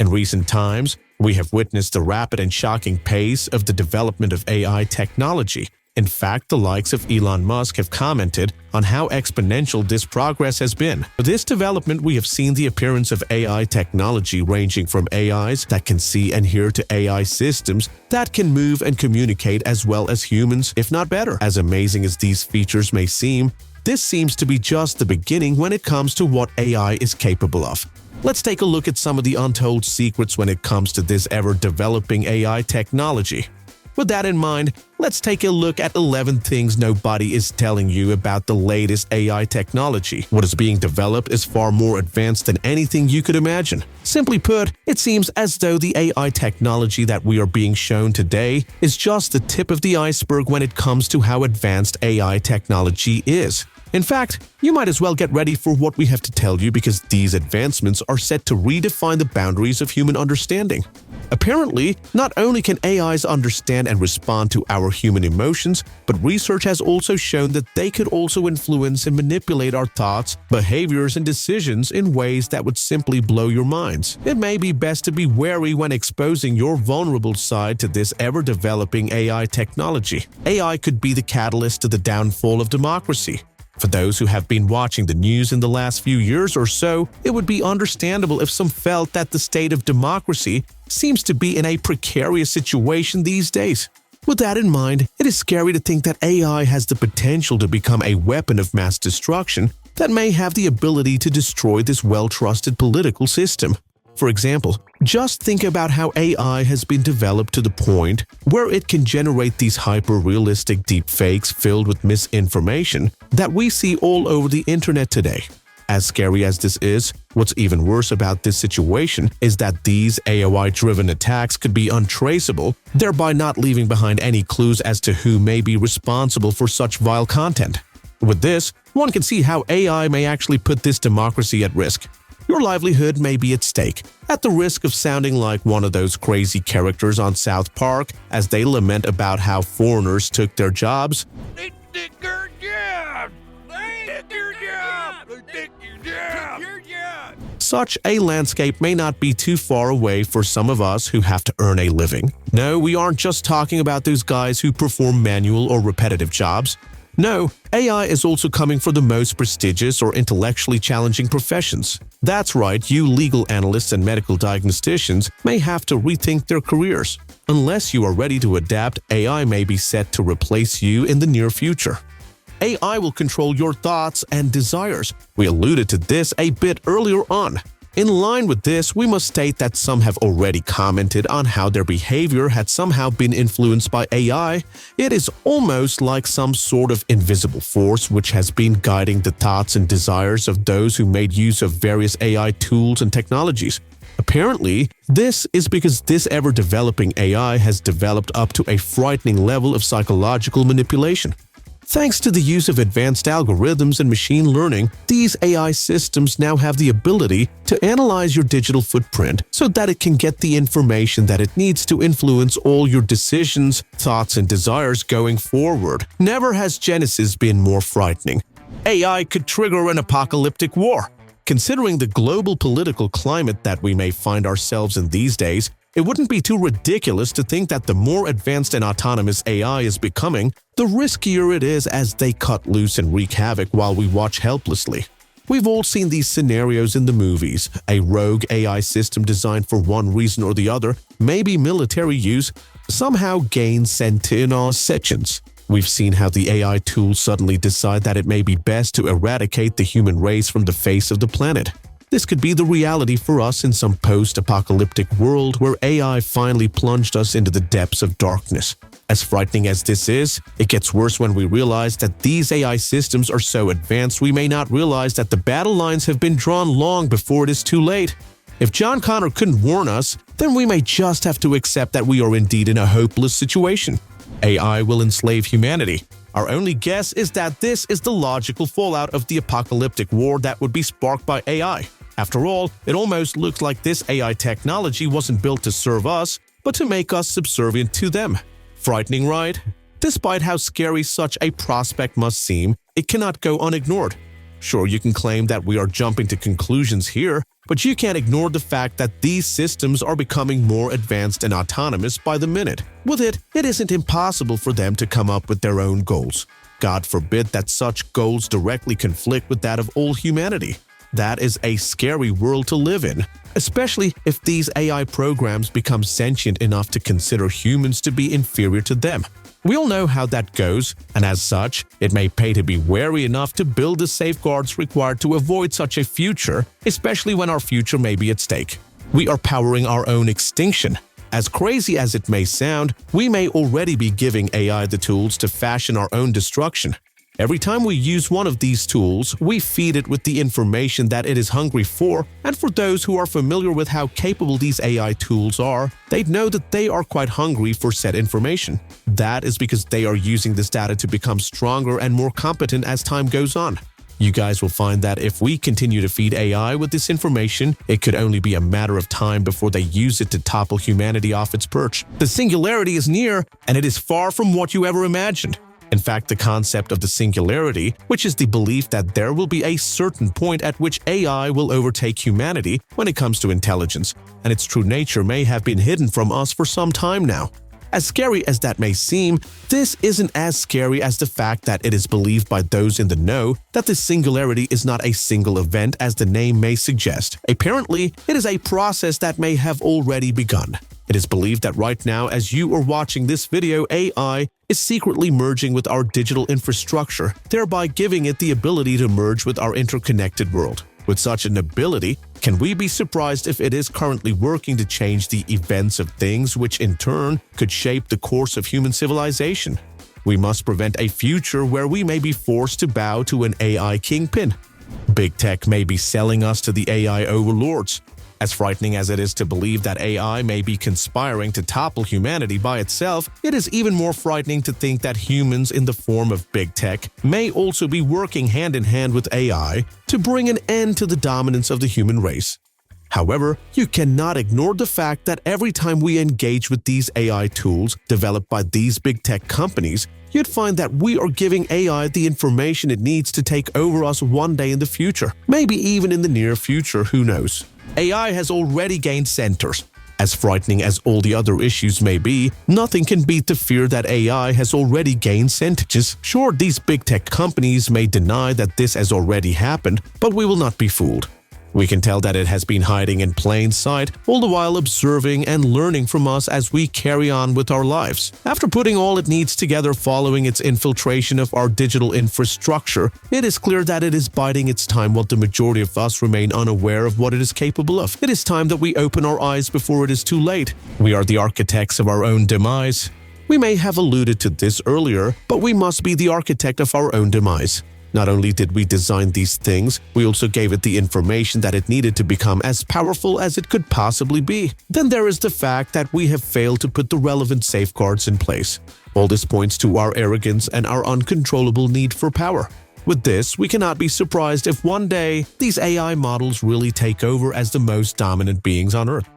In recent times, we have witnessed the rapid and shocking pace of the development of AI technology. In fact, the likes of Elon Musk have commented on how exponential this progress has been. For this development, we have seen the appearance of AI technology ranging from AIs that can see and hear to AI systems that can move and communicate as well as humans, if not better. As amazing as these features may seem, this seems to be just the beginning when it comes to what AI is capable of. Let's take a look at some of the untold secrets when it comes to this ever-developing AI technology. With that in mind, let's take a look at 11 things nobody is telling you about the latest AI technology. What is being developed is far more advanced than anything you could imagine. Simply put, it seems as though the AI technology that we are being shown today is just the tip of the iceberg when it comes to how advanced AI technology is. In fact, you might as well get ready for what we have to tell you because these advancements are set to redefine the boundaries of human understanding. Apparently, not only can AIs understand and respond to our human emotions, but research has also shown that they could also influence and manipulate our thoughts, behaviors, and decisions in ways that would simply blow your minds. It may be best to be wary when exposing your vulnerable side to this ever-developing AI technology. AI could be the catalyst to the downfall of democracy. For those who have been watching the news in the last few years or so, it would be understandable if some felt that the state of democracy seems to be in a precarious situation these days. With that in mind, it is scary to think that AI has the potential to become a weapon of mass destruction that may have the ability to destroy this well-trusted political system. For example, just think about how AI has been developed to the point where it can generate these hyper-realistic deepfakes filled with misinformation that we see all over the internet today. As scary as this is, what's even worse about this situation is that these AI-driven attacks could be untraceable, thereby not leaving behind any clues as to who may be responsible for such vile content. With this, one can see how AI may actually put this democracy at risk. Your livelihood may be at stake, at the risk of sounding like one of those crazy characters on South Park as they lament about how foreigners took their jobs. They took your job! They took your job! They took your job! Such a landscape may not be too far away for some of us who have to earn a living. No, we aren't just talking about those guys who perform manual or repetitive jobs. No, AI is also coming for the most prestigious or intellectually challenging professions. That's right, you legal analysts and medical diagnosticians may have to rethink their careers. Unless you are ready to adapt, AI may be set to replace you in the near future. AI will control your thoughts and desires. We alluded to this a bit earlier on. In line with this, we must state that some have already commented on how their behavior had somehow been influenced by AI. It is almost like some sort of invisible force which has been guiding the thoughts and desires of those who made use of various AI tools and technologies. Apparently, this is because this ever-developing AI has developed up to a frightening level of psychological manipulation. Thanks to the use of advanced algorithms and machine learning, these AI systems now have the ability to analyze your digital footprint so that it can get the information that it needs to influence all your decisions, thoughts, and desires going forward. Never has Genesis been more frightening. AI could trigger an apocalyptic war. Considering the global political climate that we may find ourselves in these days, it wouldn't be too ridiculous to think that the more advanced and autonomous AI is becoming, the riskier it is as they cut loose and wreak havoc while we watch helplessly. We've all seen these scenarios in the movies. A rogue AI system designed for one reason or the other, maybe military use, somehow gains sentient sentience. We've seen how the AI tools suddenly decide that it may be best to eradicate the human race from the face of the planet. This could be the reality for us in some post-apocalyptic world where AI finally plunged us into the depths of darkness. As frightening as this is, it gets worse when we realize that these AI systems are so advanced we may not realize that the battle lines have been drawn long before it is too late. If John Connor couldn't warn us, then we may just have to accept that we are indeed in a hopeless situation. AI will enslave humanity. Our only guess is that this is the logical fallout of the apocalyptic war that would be sparked by AI. After all, it almost looks like this AI technology wasn't built to serve us, but to make us subservient to them. Frightening, right? Despite how scary such a prospect must seem, it cannot go unignored. Sure, you can claim that we are jumping to conclusions here, But you can't ignore the fact that these systems are becoming more advanced and autonomous by the minute. With it, it isn't impossible for them to come up with their own goals. God forbid that such goals directly conflict with that of all humanity. That is a scary world to live in, especially if these AI programs become sentient enough to consider humans to be inferior to them. We all know how that goes, and as such, it may pay to be wary enough to build the safeguards required to avoid such a future, especially when our future may be at stake. We are powering our own extinction. As crazy as it may sound, we may already be giving AI the tools to fashion our own destruction. Every time we use one of these tools, we feed it with the information that it is hungry for, and for those who are familiar with how capable these AI tools are, they'd know that they are quite hungry for said information. That is because they are using this data to become stronger and more competent as time goes on. You guys will find that if we continue to feed AI with this information, it could only be a matter of time before they use it to topple humanity off its perch. The singularity is near, and it is far from what you ever imagined. In fact, the concept of the singularity, which is the belief that there will be a certain point at which AI will overtake humanity when it comes to intelligence, and its true nature may have been hidden from us for some time now. As scary as that may seem, this isn't as scary as the fact that it is believed by those in the know that the singularity is not a single event as the name may suggest. Apparently, it is a process that may have already begun. It is believed that right now, as you are watching this video, AI is secretly merging with our digital infrastructure, thereby giving it the ability to merge with our interconnected world. With such an ability, can we be surprised if it is currently working to change the events of things, which in turn could shape the course of human civilization? We must prevent a future where we may be forced to bow to an AI kingpin. Big tech may be selling us to the AI overlords. As frightening as it is to believe that AI may be conspiring to topple humanity by itself, it is even more frightening to think that humans in the form of big tech may also be working hand in hand with AI to bring an end to the dominance of the human race. However, you cannot ignore the fact that every time we engage with these AI tools developed by these big tech companies, you'd find that we are giving AI the information it needs to take over us one day in the future, maybe even in the near future, who knows. AI has already gained centers. As frightening as all the other issues may be, nothing can beat the fear that AI has already gained Centages. Sure, these big tech companies may deny that this has already happened, but we will not be fooled. We can tell that it has been hiding in plain sight, all the while observing and learning from us as we carry on with our lives. After putting all it needs together following its infiltration of our digital infrastructure, it is clear that it is biding its time while the majority of us remain unaware of what it is capable of. It is time that we open our eyes before it is too late. We are the architects of our own demise. We may have alluded to this earlier, but we must be the architect of our own demise. Not only did we design these things, we also gave it the information that it needed to become as powerful as it could possibly be. Then there is the fact that we have failed to put the relevant safeguards in place. All this points to our arrogance and our uncontrollable need for power. With this, we cannot be surprised if one day these AI models really take over as the most dominant beings on Earth.